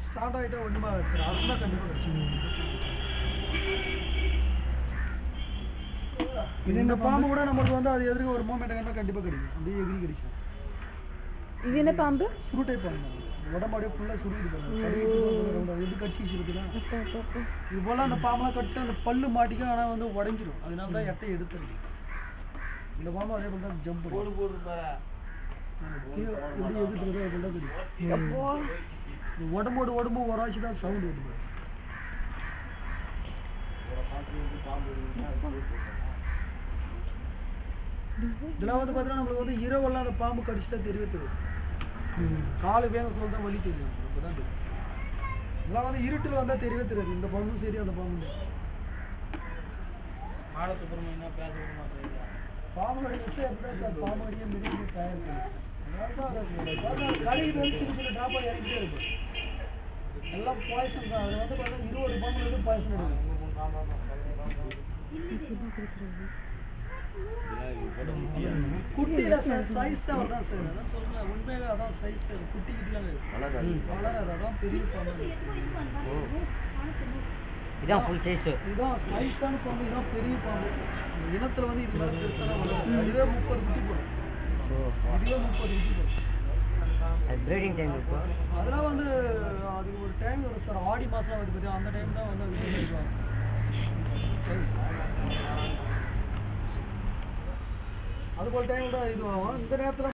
Start ஆகிட்டா ஒன்றுமா sir அசந்தா கண்டிப்பாக கிடச்சிடும். இந்த பாம்பு கூட நமக்கு வந்து அது எதிர்க்க ஒரு மூமெண்ட் கண்டா கண்டிப்பாக கிடைக்கும். அப்படியே எகிரி கிடைச்சிடும். இது என்ன பாம்பு? சுருட்டை பாம்பு. உடம்பாடியே ஃபுல்லாக சுருக்குது பாருங்க. எப்படி கடிச்சிச்சு பார்த்தீங்கன்னா இது போல் அந்த பாம்பெலாம் கடிச்சா அந்த பல்லு மாட்டிக்கும். ஆனால் வந்து உடஞ்சிடும். அதனால தான் எட்டை எடுத்தது. இந்த பாம்பு அதே போல் தான் ஜம்ப் எப்படி எதிர்த்துறதோ அது போல் தான் கிடைக்கும். உடம்போடு உடம்பு உராய்ச்சி தான் சவுண்டு வருது. இதெல்லாம் வந்து பார்த்தீங்கன்னா நம்மளுக்கு வந்து இரவெல்லாம் அந்த பாம்பு கடிச்சிட்டா தெரியவே தெரியும். காலு வேக சொல்ல தான் வலி தெரியும். அப்போதான் தெரியும். இதெல்லாம் வந்து இருட்டில் வந்தால் தெரியவே தெரியாது. இந்த பாம்பும் சரி அந்த பாம்பு மாலை சுப்பிரமணியனா பேச விட மாட்டேங்க. பாம்புடைய விஷயம் எப்படிதான் சார் பாம்பு அடியே மெடிசன் தயார் பண்ணி கடையில் வந்து சின்ன சின்ன ட்ராப்பாக இறங்கிட்டே இருக்கும். எல்லாம் பாய்சன் தான். அதில் வந்து பார்த்தீங்கன்னா 20 பாம்பு வந்து பாய்சன் எடுக்கும். குட்டியில் சார் சைஸ் அவ்வளோதான் சார். அதான் சொல்கிறேன் உண்மையாக அதான் சைஸ். குட்டி கிட்டலாம் வளராது. அதான் பெரிய பாம்பு. இதான் ஃபுல் சைஸ். இதான் சைஸான பாம்பு. இதான் பெரிய பாம்பு. இனத்தில் வந்து இது மேலே பெருசாக வளரும். அதுவே 30 குட்டி போடும். இதுவே 30 குட்டி போடும். அது ப்ரீடிங் டைம் இப்போ அதெல்லாம் வந்து அதுக்கு ஒரு டைம் வரும் சார். ஆடி மாதம் வந்து பார்த்தீங்கன்னா அந்த டைம் தான் வந்து அது சொல்லுவாங்க சார். அது போல் டைம் தான் இதுவாகும். இந்த நேரத்தில்